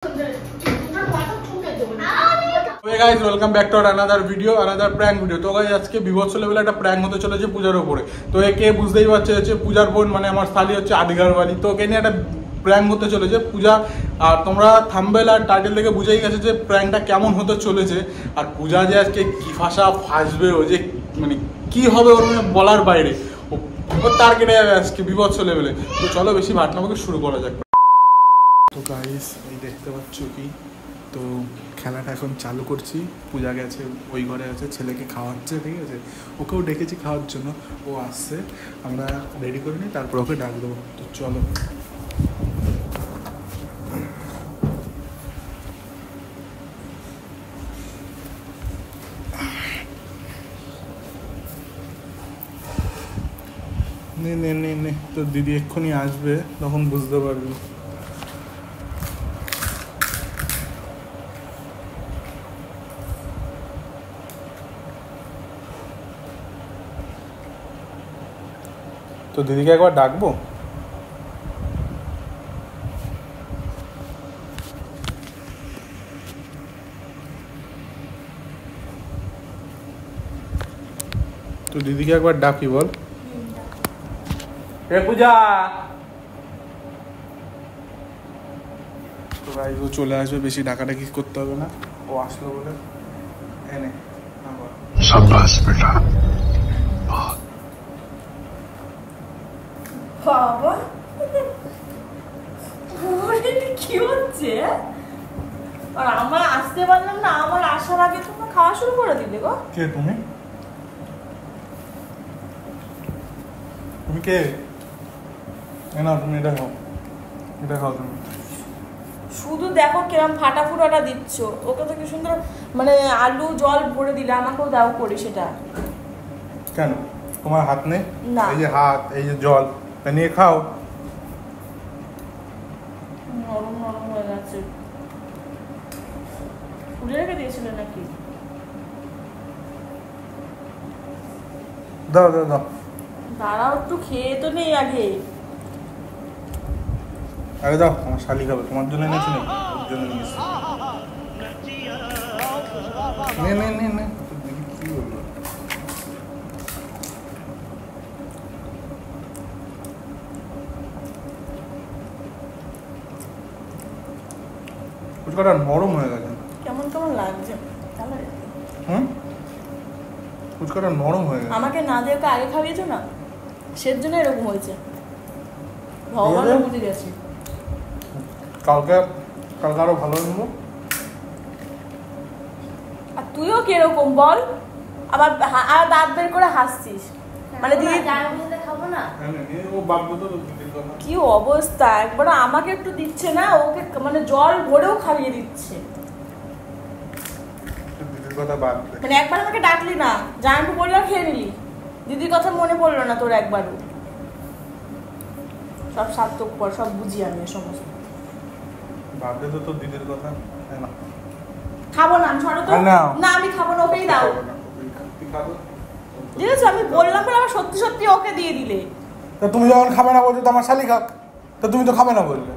Hey guys, welcome back to another video, another prank video. তো guys আজকে বিভৎস লেভেলে একটা প্র্যাঙ্ক হতে চলেছে পূজার উপরে। তো একে বুঝতেই পারছে হচ্ছে পূজার বোন মানে আমার শালি হচ্ছে আদিগার বাড়ি। তো ওকে নিয়ে একটা প্র্যাঙ্ক হতে চলেছে পূজা। আর তোমরা থাম্বনেল আর টাইটেল থেকে বুঝেই গেছে যে প্র্যাঙ্কটা কেমন হতে চলেছে। আর পূজা যে আজকে কি ভাষা ফাঁসবে, ও যে মানে কি হবে ওর বলার বাইরে, ও তার কেটে যাবে আজকে বিভৎস লেভেলে। তো চলো বেশি ভাট না বকে শুরু করা যাক। তো গাইস এই দেখতে পাচ্ছ কি, তো খেলাটা এখন চালু করছি। পূজা গেছে ওই ঘরে আছে, ছেলেকে খাওয়াচ্ছে, ঠিক আছে, ওকেও ডেকেছি খাওয়ার জন্য, ও আসছে, আমরা রেডি করে নিই, তারপর ওকে ডাক দেবো। তো চলো। নে নে নে নে, তো দিদি এক্ষুনি আসবে, তখন বুঝতে পারবি। তো দিদিকে একবার ডাকবো। তো দিদিকে একবার ডাকি, বল। এ পূজা। তো ভাই ও চলে আসবে, বেশি ডাকাডাকি করতে হবে না, ও আসলো বলে। এনে শাবাশ বেটা। বাবা কি হচ্ছে? আর আমরা আসতে পারলাম না, আমার আসার আগে তোমরা খাওয়া শুরু করে দিলে গো। কে তুমি? তুমি কে? না তুমি এটা খাও, এটা খাও তুমি। শুধু দেখো কিরম ফাটা ফুটাটা দিচ্ছ, ওকে তো কি সুন্দর মানে আলু জল ভরে দিলে, আমাকেও দাও করে সেটা। কেন তোমার হাত নেই? না। এই যে হাত, এই যে জল, নিয়ে খাও। নরম নরম হয়ে গেছে। ফুলে রেখে দিয়েছিলে নাকি? দাও দাও দাও। দাঁড়াও একটু, খেয়ে তো নেই আগে। আরে দাও, আমার শালি খাবে, তোমার জন্য এনেছি নাকি? ওর জন্য নিয়েছি। নে নে নে নে, কি বলবো। ফুচকাটা নরম হয়ে গেছে। কেমন কেমন লাগছে? হুম, ফুচকাটা নরম হয়ে গেছে। আমাকে না দিয়ে ওকে আগে খাইয়েছো না, সের জন্য এরকম হয়েছে। ভগবানের বুঝে গেছি। কালকে কালকে আরো ভালো নেবো। আর তুইও কিরকম বল, আবার আর দাঁত বের করে হাসছিস, মানে দিদি খাবো না। ও বাধ্য তো দিদির কথা। কি অবস্থা, একবার আমাকে একটু দিচ্ছে না, ওকে মানে জল ভরেও খাইয়ে দিচ্ছে। দিদির কথা বাদ দে। মানে একবার আমাকে ডাকলি না, জামাইবু বললো খেয়ে নিলি, দিদির কথা মনে পড়লো না তোর একবারও। সব সার্থক পর, সব বুঝি আমি সমস্ত। বাদ দে তো তোর দিদির কথা। না খাবো না, আমি ছড়ো তো। না আমি খাবো না, ওকেই দাও। ঠিক আছে, আমি বললাম বলে আবার সত্যি সত্যি ওকে দিয়ে দিলে। তা তুমি যখন খাবে না বলছো তো আমার শালি খাক, তা তুমি তো খাবে না বললে।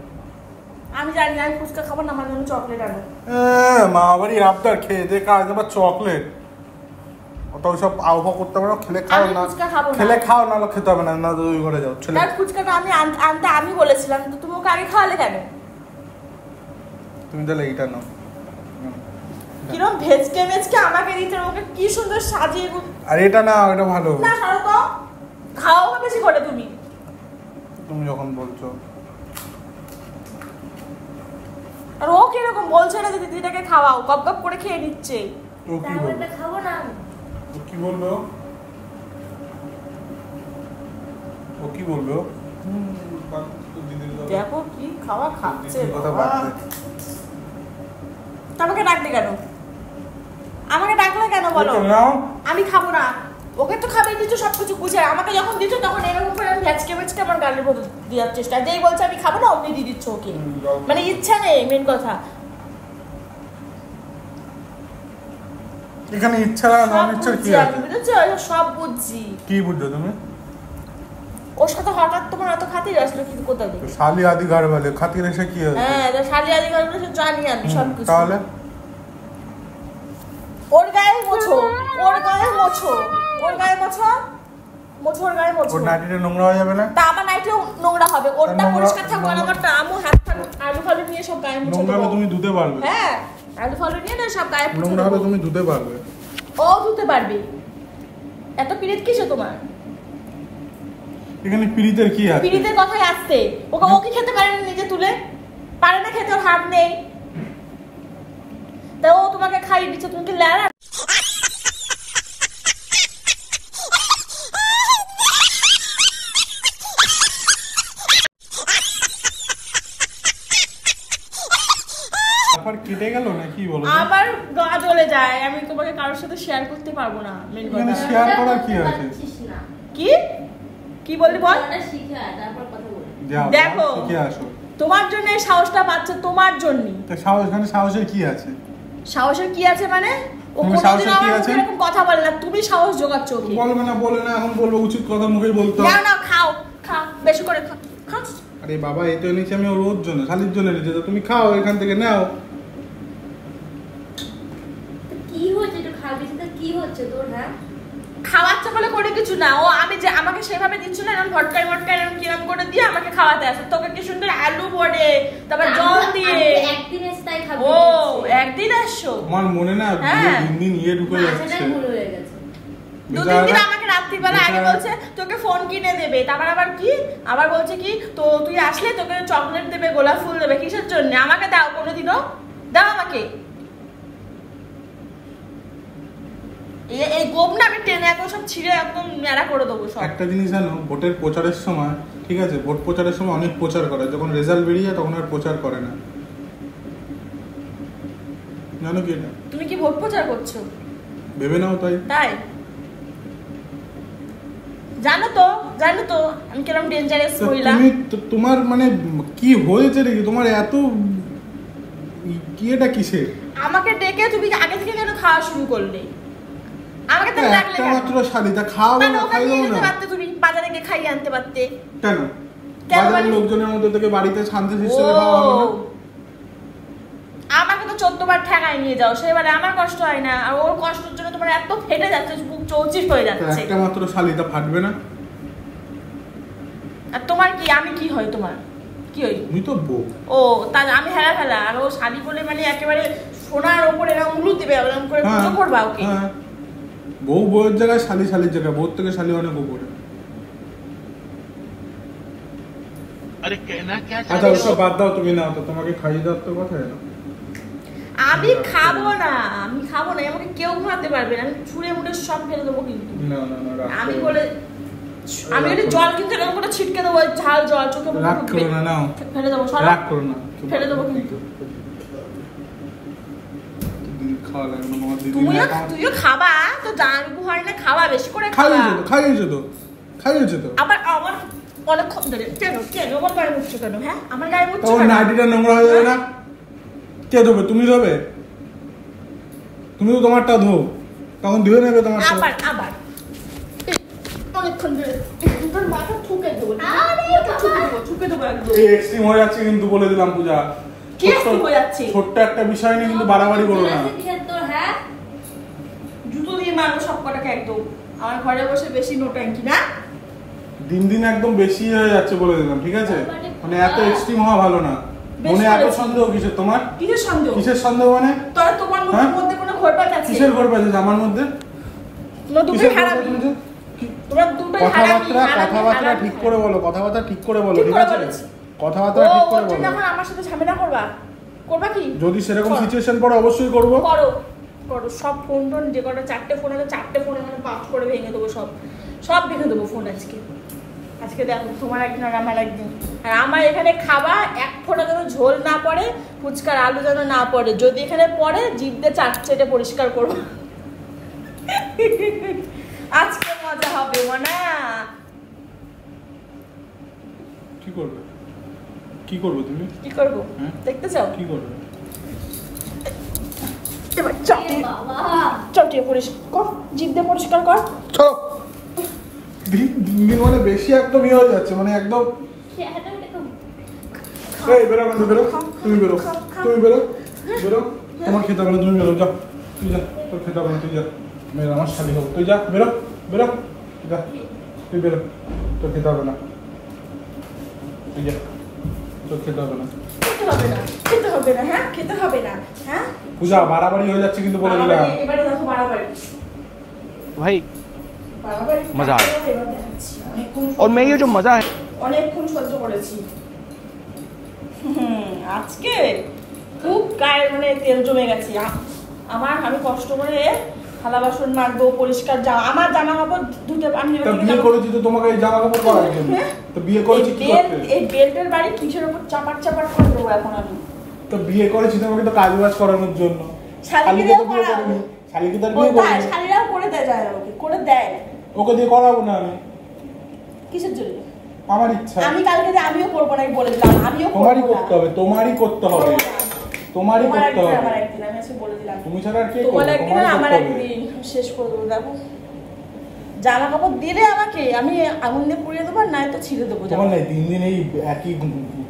আমি জানি না, আমি ফুচকা খাবো না, আমার জন্য চকলেট আনো। মা বাড়ি আবদার, খেয়ে দে কাজ, আবার চকলেট, ওটা ওইসব আবহাওয়া করতে পারো, খেলে খাও আমি না, ফুচকা খাবো না। খেলে খাও না, খেতে হবে না, না তো ওই ঘরে যাও ছেলে। তার ফুচকাটা আমি আনতে আমি বলেছিলাম, তো তুমি ওকে আগে খাওয়ালে কেন? তুমি তাহলে এইটা নাও। কিরম ভেজকে ভেজকে আমাকে দিতে, ওকে কি সুন্দর সাজিয়ে। আর এটা না, এটা ভালো না ছাড়ো তো, খাও বেশি করে তুমি। তুমি যখন বলছো। আর ও কিরকম বলছে না যে দিদিটাকে খাওয়াও, গপ গপ করে খেয়ে নিচ্ছে। ও কি বলবে? খাবো না। ও কি বলবে? ও কি বলবে? দেখো কি খাওয়া খাচ্ছে। কথা বাদ দে। আমাকে ডাকলে কেন? আমাকে ডাকলে কেন বলো? আমি খাবো না। ওকে তো খাবে দিচ্ছ সবকিছু বুঝে, আমাকে যখন দিচ্ছ তখন এরকম করে ভেজকে ভেজকে আমার গালের ভেতর দেওয়ার চেষ্টা। যেই বলছে আমি খাবো না, অমনি দিয়ে দিচ্ছ ওকে। মানে ইচ্ছা নেই, মেন কথা। এখানে ইচ্ছা না ইচ্ছা কি আছে? বুঝেছো, সব বুঝছি। কি বুঝছো তুমি? ও ওর সাথে হঠাৎ তোমার এত খাতির আসলো কিন্তু কোথা থেকে? শালি আদি ঘর বলে খাতির এসে কি হয়েছে? হ্যাঁ শালি আদি ঘর বলে জানি আমি সব কিছু। তাহলে ওর গায়ে মোছো, ওর গায়ে মোছো, ওর গায়ে মোছো, মোছো ওর গায়ে মোছো। ওর নাইটিটা নোংরা হয়ে যাবে না? তা আমার নাইটিও নোংরা হবে, ওরটা পরিষ্কার থাকবে না, আমারটা আমু হাত আলু ফালু নিয়ে সব গায়ে মুছে নোংরা দেবো। হলে তুমি ধুতে পারবে। হ্যাঁ আলু ফালু নিয়ে না সব গায়ে মুছে নোংরা হলে দেবো। তুমি ধুতে পারবে। ও ধুতে পারবে। এত পিরিত কিসে তোমার? এখানে পিরিতের কি আছে? পিরিতের কথাই আসছে। ওকে ও কি খেতে পারে না নিজে তুলে? পারে না খেতে, ওর হাত নেই। তা ও তোমাকে খাইয়ে দিচ্ছে, তুমি কি ল্যারা? আবার কেটে গেল না কি বলো? আবার গা জ্বলে যায়, আমি তোমাকে কারোর সাথে শেয়ার করতে পারবো না। মেন এখানে কথা শেয়ার করার কি আছে? কি কি বললি বল? যাও দেখো। শিখে আসো। তোমার জন্য এই সাহসটা পাচ্ছে, তোমার জন্য। তো সাহস, এখানে সাহসের কি আছে? সাহসের কি আছে মানে? ও তোমার কোনোদিন সাহসের কি আমার আছে? মুখে এরকম কথা বলে না, তুমি সাহস জোগাচ্ছ ওকে। বলবে না, বলে না, এখন বলবো, উচিত কথা মুখেই বলতে না হবে। না খাও, খাও বেশি করে খাও, খাও। আরে বাবা, এই তো এনেছি আমি ওর জন্য, শালির জন্য এনেছি, তো তুমি খাও এখান থেকে, নাও। কি হচ্ছে একটু খাবি, সেটা কি হচ্ছে তোর? হ্যাঁ খাওয়াচ্ছে বলে করে কিছু না, ও আমি যে আমাকে সেভাবে দিচ্ছিল এরকম ভটকাই মটকাই এরকম কিরম করে দিয়ে আমাকে খাওয়াতে আসে। তোকে কি সুন্দর আলু বড়ে, তারপর জল দিয়ে। একদিন এসে তাই খাবি। ও একদিন আসছো? আমার মনে না হ্যাঁ। দিন দিন ইয়ে ঢুকে যাচ্ছে। মাথাটা ভুল হয়ে গেছে। দু তিন দিন আমাকে রাত্রিবেলা আগে বলছে তোকে ফোন কিনে দেবে, তারপর আবার কি আবার বলছে কি তো তুই আসলে তোকে চকলেট দেবে, গোলাপ ফুল দেবে। কিসের জন্য? আমাকে দাও, কোনোদিনও দাও আমাকে। এই গোপ না আমি টেনে একদম সব ছিঁড়ে একদম ন্যাড়া করে দেবো সব। একটা জিনিস জানো, ভোটের প্রচারের সময়, ঠিক আছে, ভোট প্রচারের সময় অনেক প্রচার করে, যখন রেজাল্ট বেরিয়ে যায় তখন আর প্রচার করে না, জানো কি এটা? তুমি কি ভোট প্রচার করছো? ভেবে নাও তাই। তাই জানো তো, জানো তো আমি কিরকম ডেঞ্জারাস তো মহিলা। তুমি তোমার মানে কি হয়েছে নাকি তোমার এত কি, এটা কিসের? আমাকে ডেকে তুমি আগে থেকে কেন খাওয়া শুরু করলে? আমাকে তো ডাকলে একটা কেন? মাত্র শালি, তা খাওয়াবো কেন না, ওকে খাই নিয়ে দেবো যেতে না? পারতে, তুমি বাজারে গিয়ে খাইয়ে আনতে পারতে। কেন কেন বাজারের মানে? লোকজনের মধ্যে থেকে বাড়িতে শান্তি শিষ্টাচার ও, খাওয়া হলো না? আমাকে তো 14 বার ঠেকায় নিয়ে যাও, সেবারে আমার কষ্ট হয় না? আর ওর কষ্টের জন্য তোমার এত ফেটে যাচ্ছে, বুক চৌচির হয়ে তা যাচ্ছে। একটা মাত্র শালি, তা ফাটবে না? আর তোমার কি, আমি কি হই তোমার? কি হই? তুমি তো বউ। ও তা আমি হেলা ফেলা, আর ও শালি বলে মানে একেবারে সোনার ওপরে এরকম উলু দিবে, এরকম করে পুজো করবা ওকে। হ্যাঁ, বউ বউয়ের জায়গায়, শালি শালির জায়গায়, বউর থেকে শালি অনেক উপরে। अरे कहना क्या আচ্ছা ওসব বাদ দাও, তুমি নাও তো, তোমাকে খাইয়ে দেওয়ার তো কথা না। আমি খাবো না, আমি খাবো না, আমাকে কেউ খাওয়াতে পারবে না। আমি ছুঁড়ে মুড়ে সব ফেলে দেবো কিন্তু। না না না, রাগ আমি করো বলে আমি যদি জল কিন্তু এরকম করে ছিটকে দেবো, ওই ঝাল জল চোখে না। মুখে রাগ ঢুকবে। করো না, নাও, ফেলে দেবো, সরো। রাগ করো না, ফেলে দেবো কিন্তু। দিদি খাওয়া লাগবে না, তোমার দিদি তুইও খাবা তো, জানবু হয় না খাওয়া, বেশি করে খাওয়া। খাইয়েছো তো, খাইয়েছো তো, খাইয়েছো তো। আবার আমার অনেকক্ষণ ধরে কেন কেন আমার গায়ে মুছছো কেন? হ্যাঁ আমার গায়ে মুছছো তখন কেন? নাইটিটা নোংরা হয়ে যাবে না? কে ধোবে? তুমি ধোবে? তুমি তো তোমারটা ধো, তখন ধুয়ে নেবে তোমারটা। আবার আবার অনেকক্ষণ ধরে তোর মাথা ঠুকে দেবো, ঠুকে দেবো একদম। এই এক্সট্রিম হয়ে যাচ্ছে কিন্তু, বলে দিলাম পূজা। কি extreme হয়ে যাচ্ছে? ছোট্ট একটা বিষয় নিয়ে কিন্তু বাড়াবাড়ি করো না। কিসের তোর? হ্যাঁ জুতো দিয়ে মারবো সব কটাকে একদম। আমার ঘরে বসে বেশি নোট্যাঙ্কি না। দিন দিন একদম বেশি হয়ে যাচ্ছে, বলে দিলাম, ঠিক আছে? মানে এত এক্সট্রিম হওয়া ভালো না। বেশ মনে এত করেছি। সন্দেহ কিসের তোমার? কিসের সন্দেহ? কিসের সন্দেহ মানে? তোমার হ্যাঁ? মুখের মধ্যে কোনো ঘোরপাট আছে? কিসের গর্ব আছে আমার মধ্যে? তোমার দুটোই কিসের গর্ব হারামি। আছে? তোমার দুটোই হারামি, কথাবার্তা হারামি, কথাবার্তা হারামি, ঠিক করে বলো, কথাবার্তা ঠিক করে বলো, ঠিক ঠিক করে আছে? বলেছি। কথাবার্তা ও ঠিক করে ওর জন্য বলো। এখন আমার সাথে ঝামেলা করবা? করবা কি? যদি সেরকম করো। সিচুয়েশন পড়ে অবশ্যই করবো। করো করো, সব ফোন টোন যে কটা 4টে ফোন আছে 4টে ফোনে মানে পাস করে ভেঙে দেবো, সব সব ভেঙে দেবো ফোন আজকে। আজকে দেখো তোমার একদিন আর আমার একদিন। আর আমার এখানে খাবা, এক ফোঁটা যেন ঝোল না পড়ে, ফুচকার আলু যেন না পড়ে। যদি এখানে পড়ে জিভ দিয়ে চেটে পরিষ্কার করবো। আজকে মজা হবে মনা। কি করবে? কি করবে তুমি? কি করবো? হ্যাঁ? দেখতে চাও? কি করবে? এবার চাটিয়ে বাবা চাটিয়ে পরিষ্কার কর, জিভ দিয়ে পরিষ্কার কর। চলো, দিন মানে বেশি একদম ইয়ে হয়ে যাচ্ছে, মানে একদম। এই বেরো, বেরো, তুমি বেরো, তুমি বেরো, বেরো। তোমার খেতে হবে না, তুমি বেরো, যা তুই যা, তোর খেতে হবে না, তুই যা। মেয়ের আমার শালি হবে, তুই যা, বেরো, বেরো, যা তুই বেরো, তোর খেতে হবে না, তুই যা, তোর খেতে হবে না। খেতে হবে না, খেতে হবে না, হ্যাঁ খেতে হবে না, হ্যাঁ। পূজা বাড়াবাড়ি হয়ে যাচ্ছে কিন্তু বলে দিলাম। এবারে দেখো বাড়াবাড়ি भाई বাড়াবাড়ি মজা হয়। এবার দেখাচ্ছি। और मैं ये जो मजा है অনেকক্ষণ সহ্য করেছি। আজকে খুব গায়ে মানে তেল জমে গেছে আমার। আমি কষ্ট করে থালা বাসন মাজবো, পরিষ্কার আমার জামা কাপড় ধুতে আমি বিয়ে করেছি তো তোমাকে এই জামা কাপড় পরার জন্য। তো বিয়ে করেছি কি করতে? এই বেল্টের বাড়ি কিসের উপর চাপাট চাপাট করে দেবো এখন আমি? তো বিয়ে করেছি তোমাকে তো কাজবাজ করানোর জন্য। শালিকে তো বিয়ে করিনি, শালিকে তো বিয়ে করিনি। শালিরাও করে দেয়, যায় ওকে করে দেয়। ওকে দিয়ে করাবো না আমি। কিসের জন্য? আমার ইচ্ছা। আমি কালকে আমিও করবো না, বলে দিলাম আমিও তোমারই করতে হবে, তোমারই করতে হবে, তোমারই করতে হবে। আমার একদিন আমি আজকে বলে দিলাম, তুমি ছাড়া আর কে করবে? তোমার একদিন আমার একদিন শেষ করে দেবো। দেখো জামা কাপড় দিলে আমাকে আমি আগুন দিয়ে পুড়িয়ে দেবো, নাই তো ছিঁড়ে দেবো। তোমার নাই দিন দিন এই একই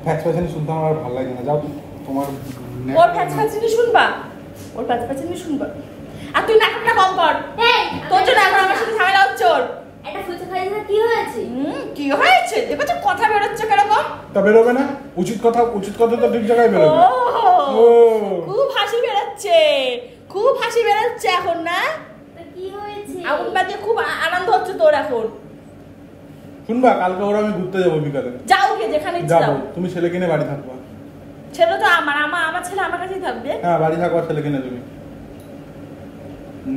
ফ্যাচ ফ্যাচানি শুনতে আমার আর ভালো লাগে না। যাও তোমার ওর ফ্যাচ ফ্যাচানি শুনবা, ওর ফ্যাচ ফ্যাচানি শুনবা। আর তুই নাটকটা কম কর। তোর জন্য এখন আমার সাথে ঝামেলা হচ্ছে। ওর একটা ফুচকা খাই কি হয়েছে? কি হয়েছে দেখো, কথা বেরোচ্ছে কিরকম। তা বেরোবে না? উচিত কথা তো ঠিক জায়গায় বেরোবে। ও খুব হাসি বেরোচ্ছে, খুব হাসি বেরোচ্ছে এখন না? কি হয়েছে? আগুন বাজে খুব আনন্দ হচ্ছে তোর এখন। শুনবা কালকে ওরা আমি ঘুরতে যাবো বিকালে। যাও কে যেখানে ইচ্ছে যাবো, যাও। তুমি ছেলে কিনে বাড়ি থাকবা। ছেলে তো আমার ছেলে আমার কাছেই থাকবে। হ্যাঁ বাড়ি থাকবা, ছেলে কিনে তুমি।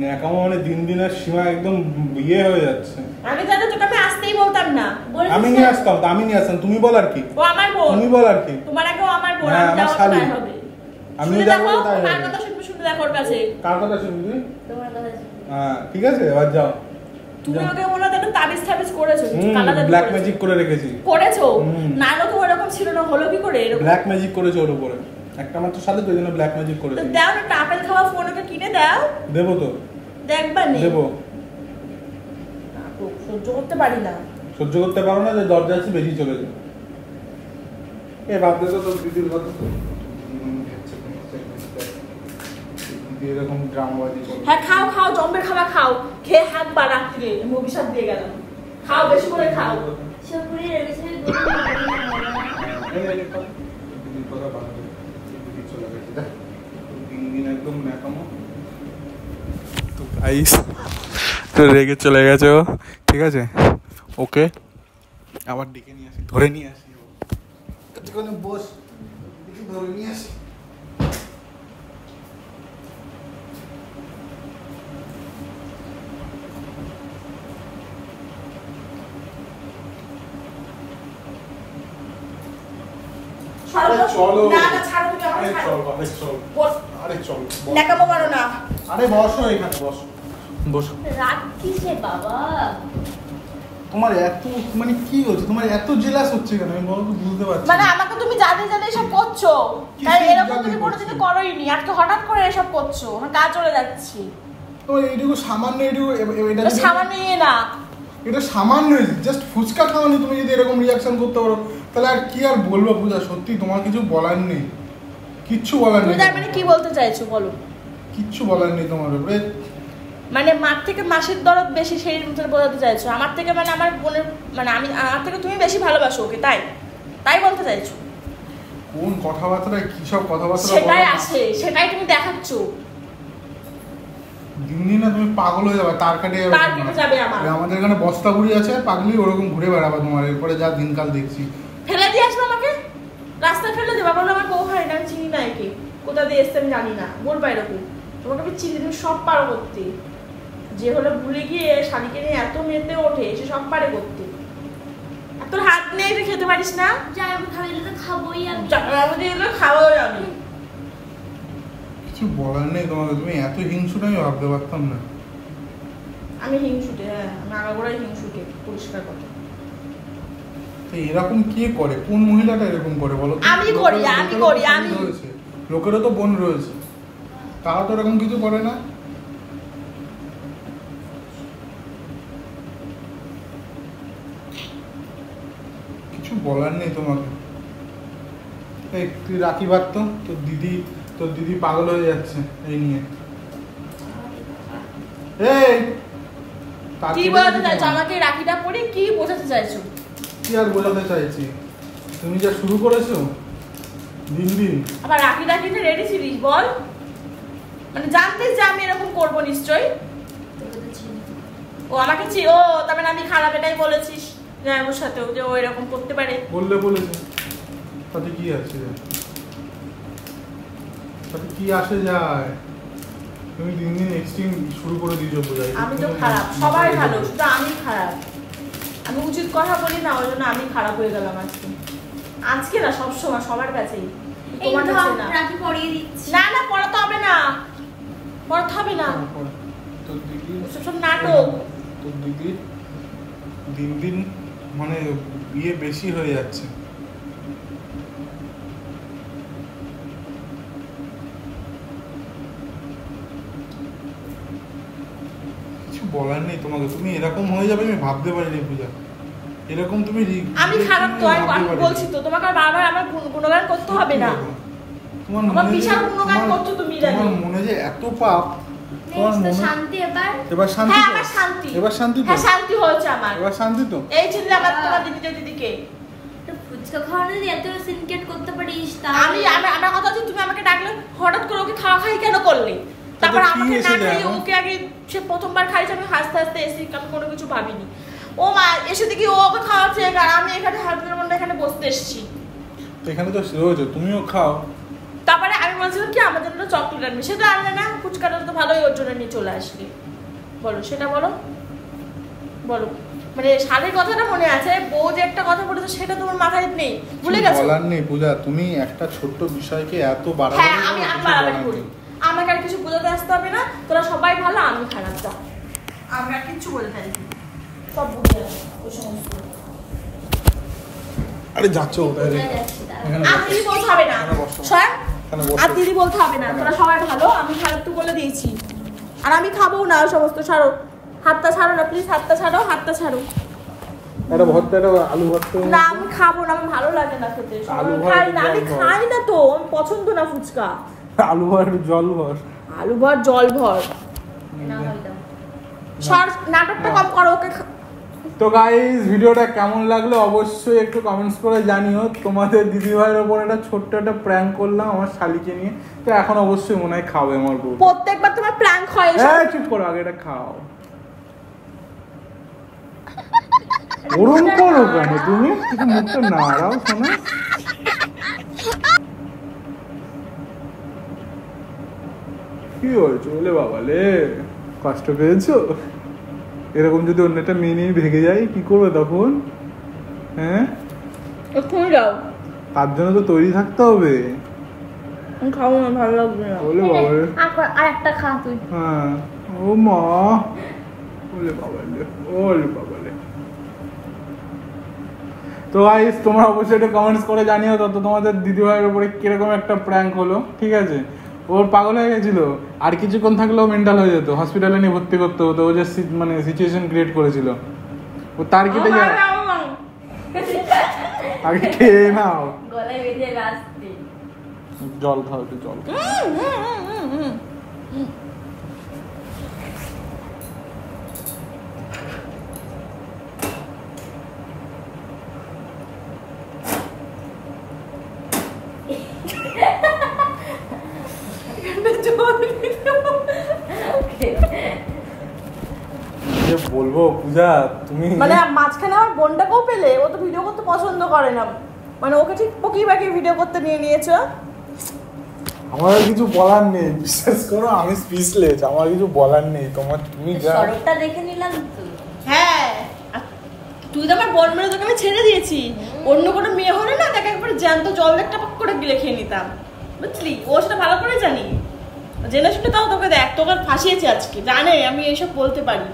ন্যাকামো মানে দিন দিনের সীমা একদম ইয়ে হয়ে যাচ্ছে। আমি জানো তোকে আমি আসতেই বলতাম না। আমি নিয়ে আসতাম, তা আমি নিয়ে আসতাম, তুমি বল আর কি? ও আমার বোন, তুমি বল আর কি? তোমার আগেও আমার বোন, হ্যাঁ, আমি আমার যাও শালি। তাই হবে। আমি শুনে যাবো দেখো, তাই কার হবে। কথা শুনবে শুনতে দেখো ওর কাছে। কার কথা শুনবি? তোমার কথা শুনি। হ্যাঁ ঠিক আছে, এবার যাও। তুমি ওকে মনে হয় একটু তাবিজ টাবিজ করেছো, কিছু কালা জাদু ব্ল্যাক করেছো। ম্যাজিক করে রেখেছি। করেছো? হুম। না তো এরকম ছিল না, হলো কি করে এরকম? ব্ল্যাক ম্যাজিক করেছে ওর উপরে। একটা মাত্র সাথে তো জন্য ব্ল্যাক ম্যাজিক তো করেছে। দাও না, একটা আপেল খাওয়া ফোন ওকে কিনে দাও। দেবো তো, দেখবা নি দেবো। সহ্য করতে পারি না। সহ্য করতে পারো না যে দরজা আছে বেরিয়ে চলে যাও। এ ভাবতে তো তোর দিদির কথা তো। দিদি এরকম ড্রামাবাজি করে। হ্যাঁ খাও খাও, জম্বের খাবার খাও, খেয়ে হাত বা রাত্রে আমি অভিশাপ দিয়ে গেলাম। খাও বেশি করে খাও। সবুরি রেখেছে দিদির কথা বাদ দে। দিদি চলে গেছে, দেখ। দিন দিন একদম ন্যাকামো। তো গাইস তো রেগে চলে গেছে ও, ঠিক আছে? ওকে আবার ডেকে নিয়ে আসি, ধরে নিয়ে আসি। কিছুক্ষণ বস, ধরে নিয়ে আসি। চলো না না ছাড়ো, তুমি আমাকে ছাড়ো। বস, আরে চল ন্যাকামো করো না। আরে বসো এখানে, বসো বসো। রাত কিসে বাবা? তোমার এত মানে কি হচ্ছে, তোমার এত জেলাস হচ্ছে কেন আমি বলো তো, বুঝতে পারছি মানে না। আমাকে তুমি জানতে এসব করছো, তাই কিসের এরকম জাদু তুমি করছো? কোনোদিন করোইনি, আজকে হঠাৎ করে এসব করছো। আমি কাজ চলে যাচ্ছি। তোমার এইটুকু সামান্য এইটুকু এটা তো যদি- সামান্য ইয়ে না। এটা সামান্য জাস্ট ফুচকা খাওয়ানি, তুমি যদি এরকম রিয়াকশন করতে পারো তাহলে আর কি আর বলবো পূজা, সত্যি তোমার কিছু বলার নেই, কিচ্ছু বলার তুমি নেই। তার মানে কি বলতে চাইছো বলো? কিচ্ছু বলার নেই তোমার উপরে। মানে মার থেকে মাসির দরদ বেশি, সেই মতন বোঝাতে চাইছো? আমার থেকে মানে আমার বোনের মানে আমার থেকে তুমি বেশি ভালোবাসো ওকে, তাই তাই বলতে চাইছো? কোন কথাবার্তা কি সব কথাবার্তা সেটাই বলো না। আছে, সেটাই তুমি দেখাচ্ছ। দিন দিন না তুমি পাগল হয়ে যাবে, তার কাটে যাবে তার তোমার। কেটে যাবে আমার। আমাদের এখানে বস্তা বুড়ি আছে, পাগলি ওরকম ঘুরে বেড়াবে তোমার। এরপরে যা দিনকাল দেখছি। ফেলে দিয়ে আসবে আমাকে, রাস্তায় ফেলে দেবে। বলো আমার বউ হয় না, আমি চিনি না একে, কোথা দিয়ে এসছে আমি জানি না, বলবা এরকম। তোমাকে আমি চিনি, তুমি সব পারো করতে। যে হলে ভুলে গিয়ে শাড়িকে নিয়ে এত মেতে ওঠে, সে সব পারে করতে। আর তোর হাত নেই, তুই খেতে পারিস না? যাই আমি খাইলে তো খাবোই আমি। আমাদের এগুলো খাওয়াও আমি। কিছু বলার নেই তোমাকে, তুমি এত হিংসুটা আমি ভাবতে পারতাম না। আমি হিংসুটে, হ্যাঁ আমি আগাগোড়াই হিংসুটে, পরিষ্কার কথা। তো এরকম কে করে, কোন মহিলাটা এরকম করে বলো তো? আমি করি, লোকেরও- আমি লোকেরও করি, তো আমি। স্বামী রয়েছে, লোকেরও তো বোন রয়েছে, তারা তো এরকম কিছু করে না। বলার নেই তোমাকে। এই তুই রাখি বাঁধ তো, তোর দিদি পাগল হয়ে যাচ্ছে এই নিয়ে। এই কি বলতে চাইছো আমাকে? রাখিটা পরে কি বোঝাতে চাইছো? কি আর বোঝাতে চাইছি, তুমি যা শুরু করেছো দিন আবার রাখিটা রেডি ছিলিস বল? মানে জানতিস যে আমি এরকম করবো নিশ্চয়ই? ও আমাকে ও তবে আমি খারাপ এটাই বলেছিস যে ওর সাথেও যে ও এরকম করতে পারে? বলেছে তাতে কি আছে, তাতে কি আসে যায়? তুমি দিন এক্সট্রিম শুরু করে দিয়েছো বোঝাই। আমি তো খারাপ, সবাই ভালো, শুধু আমি খারাপ। আমি উচিত কথা বলি না, ওই জন্য আমি খারাপ হয়ে গেলাম আজকে না, সবসময় সবার কাছেই। তোমার কাছে না। রাখি পরিয়ে দিচ্ছি। না পড়াতে হবে না, পড়াতে হবে না। তোর দিদি সব নাটক। তোর দিদি দিন মানে বিয়ে বেশি হয়ে যাচ্ছে। কিছু বলার নেই তোমাকে, তুমি এরকম হয়ে যাবে আমি ভাবতে পারিনি পূজা। এরকম তুমি আমি খারাপ তো, আমি বলছি তো তোমাকে বারবার আমার গুণগান করতে হবে না। তোমার বিশাল গুণগান করছো তুমি। তোমার মনে যে এত পাপ, তোমার মনে শান্তি এবার শান্তি। হ্যাঁ আমার শান্তি, এবার শান্তি তো? হ্যাঁ শান্তি হচ্ছে আমার এবার শান্তি তো? এই ছিল আমার তোমার দিদিকে ফুচকা খাওয়ানো যদি এত সিনকেট করতে পারিস আমি আমার কথা হচ্ছে তুমি আমাকে ডাকলে হঠাৎ করে ওকে খাওয়া খাই কেন করলে? তারপর আমাকে না খাই ওকে আগে সে প্রথমবার খাইছে, আমি হাসতে হাসতে এসে আমি কোনো কিছু ভাবিনি। ও মা এসে দেখি ও ওকে খাওয়াচ্ছে আর আমি এখানে হাজবেন্ডের মধ্যে এখানে বসতে এসেছি। এখানে তো রয়েছে, তুমিও খাও। তারপরে আমি বলছিলাম কি আমার জন্য চকলেট আনবে, সেটা আনলে না। ফুচকাটা তো ভালোই ওর জন্য নিয়ে চলে আসলি। বলো সেটা বলো মানে শাড়ির কথাটা মনে আছে, বউ যে একটা কথা বলেছে সেটা তোমার মাথায় নেই, ভুলে গেছো? বলার নেই পূজা, তুমি একটা ছোট্ট বিষয়কে এত বাড়াবাড়ি। হ্যাঁ আমি বাড়াবাড়ি করি, আমাকে আর কিছু বোঝাতে আসতে হবে না। তোরা সবাই ভালো, আমি খারাপ। যা আমি আর কিছু বলতে চাই সব বুঝে ওই সমস্ত। আরে যাচ্ছ ওটাই রে, আর দিদি বলতে হবে না স্যার, আর দিদি বলতে হবে না। তোরা সবাই ভালো, আমি খারাপ তো বলে দিয়েছি। আর আমি খাবো না ওই সমস্ত। ছাড়ো হাতটা, ছাড়ো না প্লিজ, হাতটা ছাড়ো, হাতটা ছাড়ো। এটা ভর্তা, এটা আলু ভর্তা। না আমি খাবো না, আমার ভালো লাগে না খেতে। আলু খাই না, আমি খাই না তো, আমি পছন্দ না ফুচকা। আলু ভর জল ভর, আলু ভর জল ভর। সর নাটকটা কম করো ওকে। তো গাইস ভিডিওটা কেমন লাগলো অবশ্যই একটু কমেন্টস করে জানিও। তোমাদের দিদিভাইয়ের ওপর একটা ছোট্ট একটা প্র্যাঙ্ক করলাম আমার শালিকে নিয়ে, তো এখন অবশ্যই মনে হয় খাবে আমার বউ। প্রত্যেকবার তোমার প্র্যাঙ্ক হয়। চুপ করো, আগে এটা খাও। ওরম করো কেন তুমি? কিছু মুখটা নাড়াও শোনা। কি হয়েছে বলে বাবা লে, কষ্ট পেয়েছো? এরকম যদি অন্য একটা মেয়ে নিয়ে ভেগে যায় কি করবে তখন? হ্যাঁ এক্ষুনি যাও, তার জন্য তো তৈরি থাকতে হবে। খাবো না, ভালো লাগবে না। বলে বাবা রে, আর একটা খা তুই। হ্যাঁ ও মা, বলে বাবা লে, ওলে বাবা লে। তো গাইস তোমরা অবশ্যই একটু কমেন্টস করে জানিও তো তোমাদের দিদিভাইয়ের উপরে কিরকম একটা প্র্যাঙ্ক হলো। ঠিক আছে, ওর পাগল হয়ে গেছিল, আর কিছুক্ষণ থাকলেও মেন্টাল হয়ে যেত, হসপিটালে নিয়ে ভর্তি করতে হতো। ও যে মানে সিচুয়েশন ক্রিয়েট করেছিল, ও তার কেটে যায়। আগে খেয়ে নাও, গলায় বেঁধে রাস্তে। জল খাও, একটু জল খাও। বলবো পূজা তুমি মানে মাঝখানে আমার বোনটাকেও পেলে, ও তো ভিডিও করতে পছন্দ করে না, মানে ওকে ঠিক পকি বাকি ভিডিও করতে নিয়ে নিয়েছো। আমার কিছু বলার নেই, বিশ্বাস করো আমি স্পিচলেস, আমার কিছু বলার নেই। তোমার তুমি যা শরটটা দেখে নিলাম তো। হ্যাঁ তুই তো আমার বোন মেরে তোকে আমি ছেড়ে দিয়েছি। অন্য কোনো মেয়ে হলে না তাকে একবার জ্যান্ত জল একটা পাক করে গিলে খেয়ে নিতাম, বুঝলি? ও সেটা ভালো করে জানি, জেনে শুনে তাও তোকে দেখ, তোকে ফাঁসিয়েছে আজকে। জানে আমি এইসব বলতে পারি,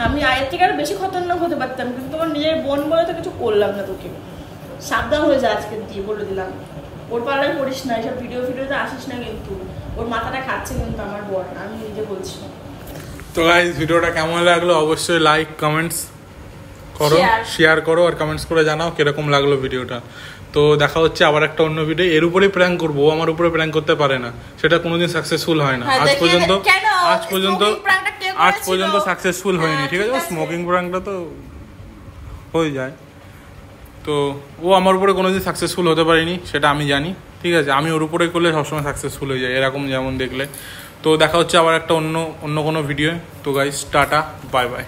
আমি আয়ের থেকে আরো বেশি খতরনাক হতে পারতাম, কিন্তু তোমার নিজের বোন বলে তো কিছু করলাম না তোকে। সাবধান হয়ে যা আজকে দিয়ে বলে দিলাম। ওর পাল্লায় পড়িস না, এইসব ভিডিওতে আসিস না, কিন্তু ওর মাথাটা খাচ্ছে কিন্তু আমার বর, আমি নিজে বলছি। তো গাইস ভিডিওটা কেমন লাগলো অবশ্যই লাইক কমেন্টস করো, শেয়ার করো আর কমেন্টস করে জানাও কিরকম লাগলো ভিডিওটা। তো দেখা হচ্ছে আবার একটা অন্য ভিডিও। এর উপরেই প্র্যাঙ্ক করবো, ও আমার উপরে প্র্যাঙ্ক করতে পারে না, সেটা কোনোদিন সাকসেসফুল হয় না আজ পর্যন্ত সাকসেসফুল হয়নি, ঠিক আছে? স্মোকিং প্র্যাঙ্কটা তো হয়ে যায়, তো ও আমার উপরে কোনোদিন সাকসেসফুল হতে পারেনি, সেটা আমি জানি, ঠিক আছে? আমি ওর উপরে করলে সবসময় সাকসেসফুল হয়ে যায়, এরকম যেমন দেখলে। তো দেখা হচ্ছে আবার একটা অন্য কোনো ভিডিও। তো গাইস টাটা, বাই বাই।